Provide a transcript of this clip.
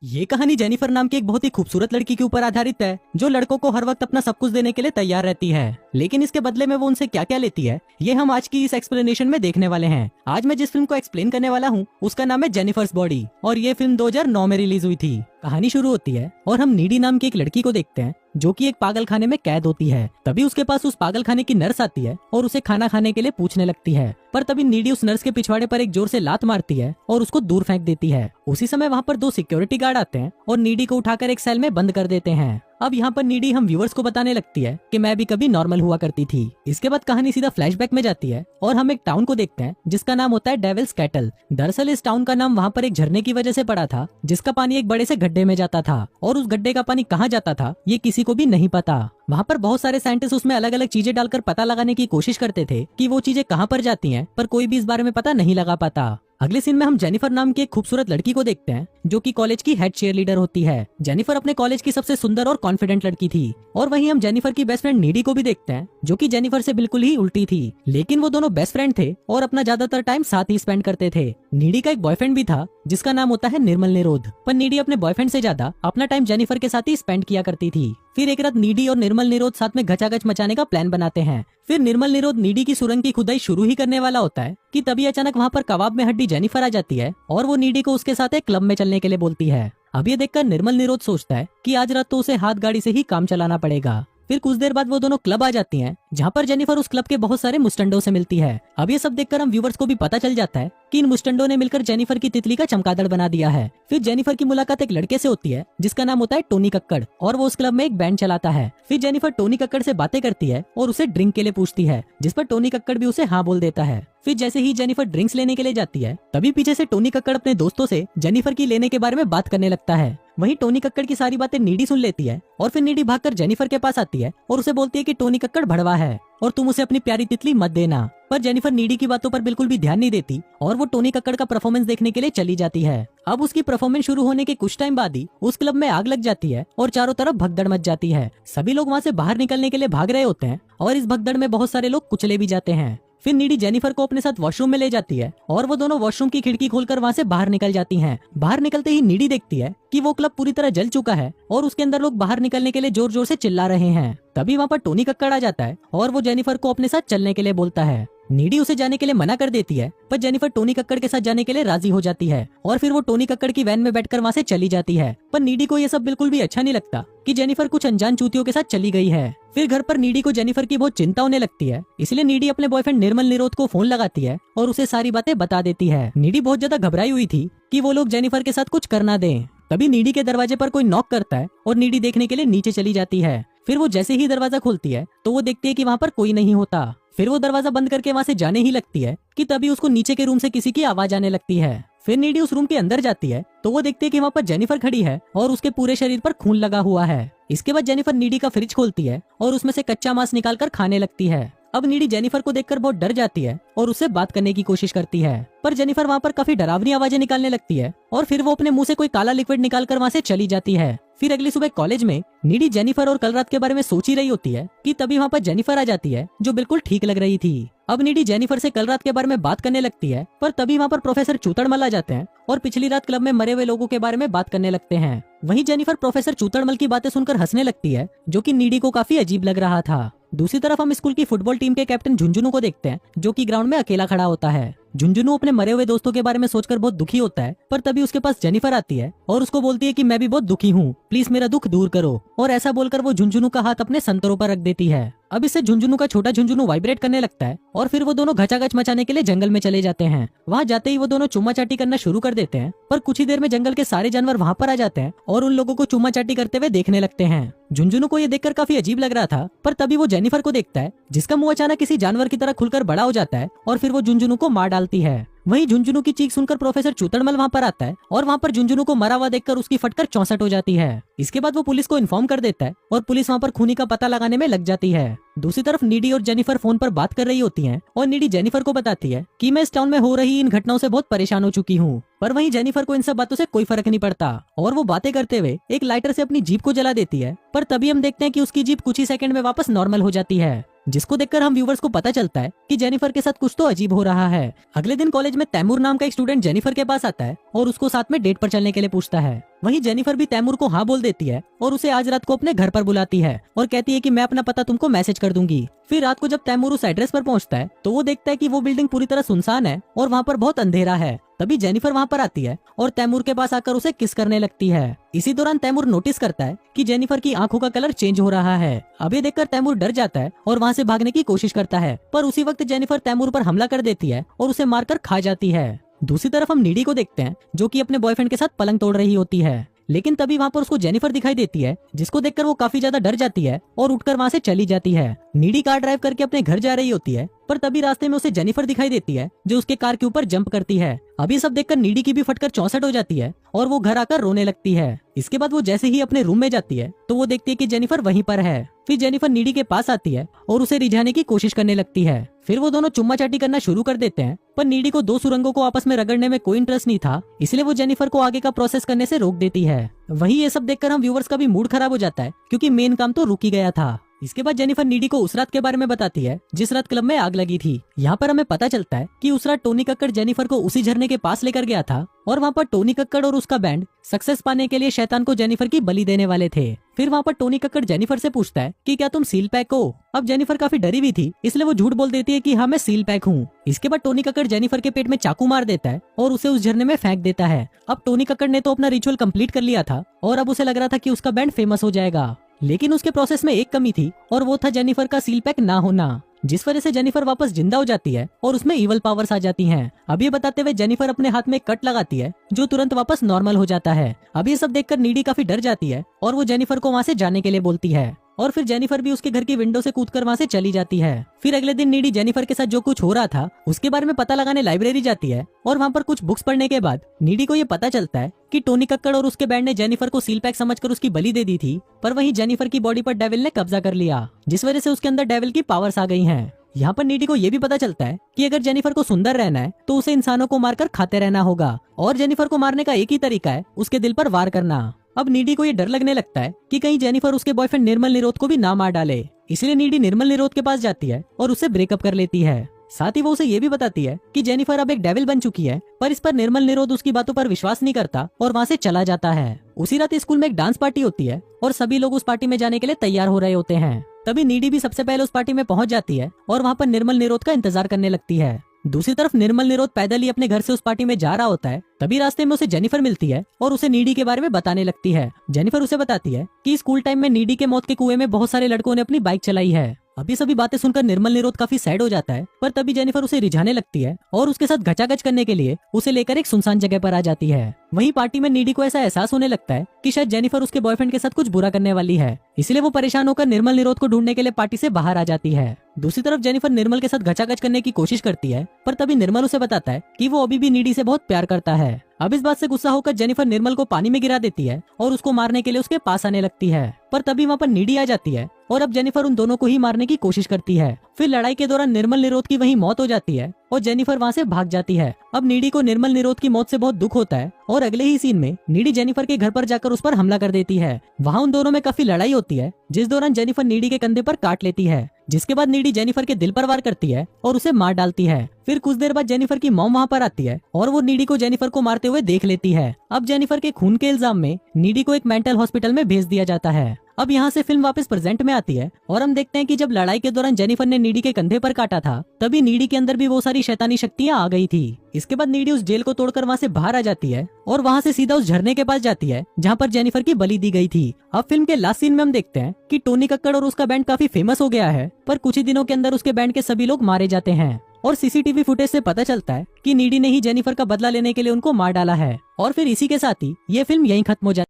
ये कहानी जेनिफर नाम की एक बहुत ही खूबसूरत लड़की के ऊपर आधारित है, जो लड़कों को हर वक्त अपना सब कुछ देने के लिए तैयार रहती है। लेकिन इसके बदले में वो उनसे क्या क्या लेती है, ये हम आज की इस एक्सप्लेनेशन में देखने वाले हैं। आज मैं जिस फिल्म को एक्सप्लेन करने वाला हूँ उसका नाम है जेनिफर्स बॉडी, और ये फिल्म 2009 में रिलीज हुई थी। कहानी शुरू होती है और हम नीडी नाम की एक लड़की को देखते हैं, जो कि एक पागल खाने में कैद होती है। तभी उसके पास उस पागल खाने की नर्स आती है और उसे खाना खाने के लिए पूछने लगती है। पर तभी नीडी उस नर्स के पिछवाड़े पर एक जोर से लात मारती है और उसको दूर फेंक देती है। उसी समय वहाँ पर 2 सिक्योरिटी गार्ड आते हैं और नीडी को उठाकर एक सेल में बंद कर देते हैं। अब यहाँ पर नीडी हम व्यूअर्स को बताने लगती है कि मैं भी कभी नॉर्मल हुआ करती थी। इसके बाद कहानी सीधा फ्लैशबैक में जाती है और हम एक टाउन को देखते हैं जिसका नाम होता है डेविल्स कैटल। दरअसल इस टाउन का नाम वहाँ पर एक झरने की वजह से पड़ा था, जिसका पानी एक बड़े से गड्ढे में जाता था, और उस गड्ढे का पानी कहाँ जाता था ये किसी को भी नहीं पता। वहाँ पर बहुत सारे साइंटिस्ट उसमें अलग अलग चीजें डालकर पता लगाने की कोशिश करते थे कि वो चीजें कहाँ पर जाती हैं, पर कोई भी इस बारे में पता नहीं लगा पाता। अगले सीन में हम जेनिफर नाम की एक खूबसूरत लड़की को देखते हैं, जो कि कॉलेज की हेड चीयर लीडर होती है। जेनिफर अपने कॉलेज की सबसे सुंदर और कॉन्फिडेंट लड़की थी। और वहीं हम जेनिफर की बेस्ट फ्रेंड नीडी को भी देखते हैं, जो कि जेनिफर से बिल्कुल ही उल्टी थी। लेकिन वो दोनों बेस्ट फ्रेंड थे और अपना ज्यादातर टाइम साथ ही स्पेंड करते थे। नीडी का एक बॉयफ्रेंड भी था जिसका नाम होता है निर्मल निरोध, पर नीडी अपने बॉयफ्रेंड से ज्यादा अपना टाइम जेनिफर के साथ ही स्पेंड किया करती थी। फिर एक रात नीडी और निर्मल निरोध साथ में घचाघच मचाने का प्लान बनाते हैं। फिर निर्मल निरोध नीडी की सुरंग की खुदाई शुरू ही करने वाला होता है कि तभी अचानक वहाँ पर कबाब में हड्डी जेनिफर आ जाती है और वो नीडी को उसके साथ एक क्लब में चलने के लिए बोलती है। अब ये देखकर निर्मल निरोध सोचता है कि आज रात तो उसे हाथ गाड़ी से ही काम चलाना पड़ेगा। फिर कुछ देर बाद वो दोनों क्लब आ जाती हैं, जहाँ पर जेनिफर उस क्लब के बहुत सारे मुस्टंडों से मिलती है। अब ये सब देखकर हम व्यूवर्स को भी पता चल जाता है कि इन मुस्टंडों ने मिलकर जेनिफर की तितली का चमगादड़ बना दिया है। फिर जेनिफर की मुलाकात एक लड़के से होती है जिसका नाम होता है टोनी कक्कड़, और वो उस क्लब में एक बैंड चलाता है। फिर जेनिफर टोनी कक्कड़ से बातें करती है और उसे ड्रिंक के लिए पूछती है, जिस पर टोनी कक्कड़ भी उसे हाँ बोल देता है। फिर जैसे ही जेनिफर ड्रिंक्स लेने के लिए जाती है, तभी पीछे से टोनी कक्कड़ अपने दोस्तों से जेनिफर की लेने के बारे में बात करने लगता है। वहीं टोनी कक्कड़ की सारी बातें नीडी सुन लेती है और फिर नीडी भागकर जेनिफर के पास आती है और उसे बोलती है कि टोनी कक्कड़ भड़वा है और तुम उसे अपनी प्यारी तितली मत देना। पर जेनिफर नीडी की बातों पर बिल्कुल भी ध्यान नहीं देती और वो टोनी कक्कड़ का परफॉर्मेंस देखने के लिए चली जाती है। अब उसकी परफॉर्मेंस शुरू होने के कुछ टाइम बाद ही उस क्लब में आग लग जाती है और चारों तरफ भगदड़ मच जाती है। सभी लोग वहाँ से बाहर निकलने के लिए भाग रहे होते हैं और इस भगदड़ में बहुत सारे लोग कुचले भी जाते हैं। फिर नीडी जेनिफर को अपने साथ वॉशरूम में ले जाती है और वो दोनों वॉशरूम की खिड़की खोलकर वहाँ से बाहर निकल जाती हैं। बाहर निकलते ही नीडी देखती है कि वो क्लब पूरी तरह जल चुका है और उसके अंदर लोग बाहर निकलने के लिए जोर जोर से चिल्ला रहे हैं। तभी वहाँ पर टोनी कक्कड़ आ जाता है और वो जेनिफर को अपने साथ चलने के लिए बोलता है। नीडी उसे जाने के लिए मना कर देती है, पर जेनिफर टोनी कक्कड़ के साथ जाने के लिए राजी हो जाती है और फिर वो टोनी कक्कड़ की वैन में बैठकर वहाँ से चली जाती है। पर नीडी को ये सब बिल्कुल भी अच्छा नहीं लगता कि जेनिफर कुछ अनजान चूतियों के साथ चली गई है। फिर घर पर नीडी को जेनिफर की बहुत चिंता होने लगती है, इसलिए नीडी अपने बॉयफ्रेंड निर्मल निरोध को फोन लगाती है और उसे सारी बातें बता देती है। नीडी बहुत ज्यादा घबराई हुई थी कि वो लोग जेनिफर के साथ कुछ कर ना दें। तभी नीडी के दरवाजे पर कोई नॉक करता है और नीडी देखने के लिए नीचे चली जाती है। फिर वो जैसे ही दरवाजा खोलती है तो वो देखती है कि वहाँ पर कोई नहीं होता। फिर वो दरवाजा बंद करके वहाँ से जाने ही लगती है कि तभी उसको नीचे के रूम से किसी की आवाज आने लगती है। फिर नीडी उस रूम के अंदर जाती है तो वो देखती है कि वहाँ पर जेनिफर खड़ी है और उसके पूरे शरीर पर खून लगा हुआ है। इसके बाद जेनिफर नीडी का फ्रिज खोलती है और उसमें से कच्चा मांस निकालकर खाने लगती है। अब नीडी जेनिफर को देखकर बहुत डर जाती है और उससे बात करने की कोशिश करती है, पर जेनिफर वहाँ पर काफी डरावनी आवाजें निकालने लगती है और फिर वो अपने मुंह से कोई काला लिक्विड निकालकर वहाँ से चली जाती है। फिर अगली सुबह कॉलेज में नीडी जेनिफर और कल रात के बारे में सोच ही रही होती है कि तभी वहाँ पर जेनिफर आ जाती है, जो बिल्कुल ठीक लग रही थी। अब नीडी जेनिफर से कल रात के बारे में बात करने लगती है, पर तभी वहाँ पर प्रोफेसर चूतड़मल आ जाते हैं और पिछली रात क्लब में मरे हुए लोगों के बारे में बात करने लगते हैं। वहीं जेनिफर प्रोफेसर चूतड़मल की बातें सुनकर हंसने लगती है, जो कि नीडी को काफी अजीब लग रहा था। दूसरी तरफ हम स्कूल की फुटबॉल टीम के कैप्टन झुंझुनू को देखते हैं, जो कि ग्राउंड में अकेला खड़ा होता है। झुंझुनू अपने मरे हुए दोस्तों के बारे में सोचकर बहुत दुखी होता है, पर तभी उसके पास जेनिफर आती है और उसको बोलती है कि मैं भी बहुत दुखी हूँ, प्लीज मेरा दुख दूर करो। और ऐसा बोलकर वो झुंझुनू का हाथ अपने संतरों पर रख देती है। अब इससे झुंझुनू का छोटा झुंझुनू वाइब्रेट करने लगता है और फिर वो दोनों घचाघच मचाने के लिए जंगल में चले जाते हैं। वहाँ जाते ही वो दोनों चुम्मा चाटी करना शुरू कर देते हैं, पर कुछ ही देर में जंगल के सारे जानवर वहाँ पर आ जाते हैं और उन लोगों को चुम्मा चाटी करते हुए देखने लगते हैं। झुंझुनू को ये देखकर काफी अजीब लग रहा था, पर तभी वो जेनिफर को देखता है, जिसका मुंह अचानक किसी जानवर की तरह खुलकर बड़ा हो जाता है और फिर वो झुंझुनू को मार डालती है। वहीं झुंझुनू की चीख सुनकर प्रोफेसर चूतड़मल वहाँ पर आता है और वहाँ पर झुंझुनू को मरा हुआ देखकर उसकी फटकर 64 हो जाती है। इसके बाद वो पुलिस को इन्फॉर्म कर देता है और पुलिस वहाँ पर खूनी का पता लगाने में लग जाती है। दूसरी तरफ नीडी और जेनिफर फोन पर बात कर रही होती हैं और नीडी जेनिफर को बताती है कि मैं इस टाउन में हो रही इन घटनाओं से बहुत परेशान हो चुकी हूँ। पर वहीं जेनिफर को इन सब बातों से कोई फर्क नहीं पड़ता और वो बातें करते हुए एक लाइटर से अपनी जीप को जला देती है। पर तभी हम देखते हैं कि उसकी जीप कुछ ही सेकंड में वापस नॉर्मल हो जाती है, जिसको देखकर हम व्यूवर्स को पता चलता है कि जेनिफर के साथ कुछ तो अजीब हो रहा है। अगले दिन कॉलेज में तैमूर नाम का एक स्टूडेंट जेनिफर के पास आता है और उसको साथ में डेट पर चलने के लिए पूछता है। वहीं जेनिफर भी तैमूर को हाँ बोल देती है और उसे आज रात को अपने घर पर बुलाती है और कहती है कि मैं अपना पता तुमको मैसेज कर दूंगी। फिर रात को जब तैमूर उस एड्रेस पर पहुंचता है तो वो देखता है कि वो बिल्डिंग पूरी तरह सुनसान है और वहाँ पर बहुत अंधेरा है। तभी जेनिफर वहाँ पर आती है और तैमूर के पास आकर उसे किस करने लगती है। इसी दौरान तैमूर नोटिस करता है कि जेनिफर की आंखों का कलर चेंज हो रहा है। अब ये देखकर तैमूर डर जाता है और वहाँ से भागने की कोशिश करता है, पर उसी वक्त जेनिफर तैमूर पर हमला कर देती है और उसे मारकर खा जाती है। दूसरी तरफ हम नीडी को देखते हैं जो कि अपने बॉयफ्रेंड के साथ पलंग तोड़ रही होती है, लेकिन तभी वहाँ पर उसको जेनिफर दिखाई देती है, जिसको देखकर वो काफी ज्यादा डर जाती है और उठकर वहाँ से चली जाती है। नीडी कार ड्राइव करके अपने घर जा रही होती है, पर तभी रास्ते में उसे जेनिफर दिखाई देती है जो उसके कार के ऊपर जंप करती है। अब ये सब देखकर नीडी की भी फटकर 64 हो जाती है और वो घर आकर रोने लगती है। इसके बाद वो जैसे ही अपने रूम में जाती है तो वो देखती है कि जेनिफर वहीं पर है। फिर जेनिफर नीडी के पास आती है और उसे रिझाने की कोशिश करने लगती है। फिर वो दोनों चुम्मा चाटी करना शुरू कर देते हैं, पर नीडी को दो सुरंगों को आपस में रगड़ने में कोई इंटरेस्ट नहीं था, इसलिए वो जेनिफर को आगे का प्रोसेस करने से रोक देती है। वहीं ये सब देखकर हम व्यूवर्स का भी मूड खराब हो जाता है क्योंकि मेन काम तो रुक ही गया था। इसके बाद जेनिफर नीडी को उस रात के बारे में बताती है जिस रात क्लब में आग लगी थी। यहाँ पर हमें पता चलता है कि उस रात टोनी कक्कड़ जेनिफर को उसी झरने के पास लेकर गया था और वहाँ पर टोनी कक्कड़ और उसका बैंड सक्सेस पाने के लिए शैतान को जेनिफर की बलि देने वाले थे। फिर वहाँ पर टोनी कक्कड़ जेनिफर से पूछता है कि क्या तुम सील पैक हो। अब जेनिफर काफी डरी हुई थी, इसलिए वो झूठ बोल देती है कि हाँ मैं सील पैक हूँ। इसके बाद टोनी कक्कड़ जेनिफर के पेट में चाकू मार देता है और उसे उस झरने में फेंक देता है। अब टोनी कक्कड़ ने तो अपना रिचुअल कंप्लीट कर लिया था और अब उसे लग रहा था कि उसका बैंड फेमस हो जाएगा, लेकिन उसके प्रोसेस में एक कमी थी और वो था जेनिफर का सील पैक ना होना, जिस वजह से जेनिफर वापस जिंदा हो जाती है और उसमें इवल पावर्स आ जाती हैं। अब ये बताते हुए जेनिफर अपने हाथ में कट लगाती है जो तुरंत वापस नॉर्मल हो जाता है। अब ये सब देखकर नीडी काफी डर जाती है और वो जेनिफर को वहाँ से जाने के लिए बोलती है और फिर जेनिफर भी उसके घर की विंडो से कूदकर वहाँ से चली जाती है। फिर अगले दिन नीडी जेनिफर के साथ जो कुछ हो रहा था उसके बारे में पता लगाने लाइब्रेरी जाती है और वहाँ पर कुछ बुक्स पढ़ने के बाद नीडी को ये पता चलता है कि टोनी कक्कड़ और उसके बैंड ने जेनिफर को सील पैक समझकर उसकी बलि दे दी थी, पर वहीं जेनिफर की बॉडी पर डेविल ने कब्जा कर लिया, जिस वजह से उसके अंदर डेविल की पावर्स आ गई हैं। यहाँ पर नीडी को ये भी पता चलता है कि अगर जेनिफर को सुंदर रहना है तो उसे इंसानों को मारकर खाते रहना होगा और जेनिफर को मारने का एक ही तरीका है, उसके दिल पर वार करना। अब नीडी को ये डर लगने लगता है कि कहीं जेनिफर उसके बॉयफ्रेंड निर्मल निरोध को भी ना मार डाले, इसलिए नीडी निर्मल निरोध के पास जाती है और उससे ब्रेकअप कर लेती है। साथ ही वो उसे ये भी बताती है कि जेनिफर अब एक डेविल बन चुकी है, पर इस पर निर्मल निरोध उसकी बातों पर विश्वास नहीं करता और वहाँ से चला जाता है। उसी रात स्कूल में एक डांस पार्टी होती है और सभी लोग उस पार्टी में जाने के लिए तैयार हो रहे होते हैं। तभी नीडी भी सबसे पहले उस पार्टी में पहुंच जाती है और वहाँ पर निर्मल निरोध का इंतजार करने लगती है। दूसरी तरफ निर्मल निरोध पैदल ही अपने घर से उस पार्टी में जा रहा होता है। तभी रास्ते में उसे जेनिफर मिलती है और उसे नीडी के बारे में बताने लगती है। जेनिफर उसे बताती है कि स्कूल टाइम में नीडी के मौत के कुएं में बहुत सारे लड़कों ने अपनी बाइक चलाई है। अभी सभी बातें सुनकर निर्मल निरोध काफी सैड हो जाता है, पर तभी जेनिफर उसे रिझाने लगती है और उसके साथ घचाघच करने के लिए उसे लेकर एक सुनसान जगह पर आ जाती है। वहीं पार्टी में नीडी को ऐसा एहसास होने लगता है कि शायद जेनिफर उसके बॉयफ्रेंड के साथ कुछ बुरा करने वाली है, इसलिए वो परेशान होकर निर्मल निरोध को ढूंढने के लिए पार्टी से बाहर आ जाती है। दूसरी तरफ जेनिफर निर्मल के साथ घचाघच करने की कोशिश करती है, पर तभी निर्मल उसे बताता है कि वो अभी भी नीडी से बहुत प्यार करता है। अब इस बात से गुस्सा होकर जेनिफर निर्मल को पानी में गिरा देती है और उसको मारने के लिए उसके पास आने लगती है, पर तभी वहाँ पर नीडी आ जाती है और अब जेनिफर उन दोनों को ही मारने की कोशिश करती है। फिर लड़ाई के दौरान निर्मल निरोध की वहीं मौत हो जाती है और जेनिफर वहाँ से भाग जाती है। अब नीडी को निर्मल निरोध की मौत से बहुत दुख होता है और अगले ही सीन में नीडी जेनिफर के घर पर जाकर उस पर हमला कर देती है। वहाँ उन दोनों में काफी लड़ाई होती है, जिस दौरान जेनिफर नीडी के कंधे पर काट लेती है, जिसके बाद नीडी जेनिफर के दिल पर वार करती है और उसे मार डालती है। फिर कुछ देर बाद जेनिफर की मॉम वहाँ पर आती है और वो नीडी को जेनिफर को मारते हुए देख लेती है। अब जेनिफर के खून के इल्जाम में नीडी को एक मेंटल हॉस्पिटल में भेज दिया जाता है। अब यहाँ से फिल्म वापस प्रेजेंट में आती है और हम देखते हैं कि जब लड़ाई के दौरान जेनिफर ने नीडी के कंधे पर काटा था, तभी नीडी के अंदर भी वो सारी शैतानी शक्तियाँ आ गई थी। इसके बाद नीडी उस जेल को तोड़कर वहाँ से बाहर आ जाती है और वहाँ से सीधा उस झरने के पास जाती है जहाँ पर जेनिफर की बलि दी गई थी। अब फिल्म के लास्ट सीन में हम देखते हैं कि टोनी कक्कड़ और उसका बैंड काफी फेमस हो गया है, पर कुछ ही दिनों के अंदर उसके बैंड के सभी लोग मारे जाते हैं और सीसीटीवी फुटेज से पता चलता है कि नीडी ने ही जेनिफर का बदला लेने के लिए उनको मार डाला है। और फिर इसी के साथ ही ये फिल्म यहीं खत्म हो जाती है।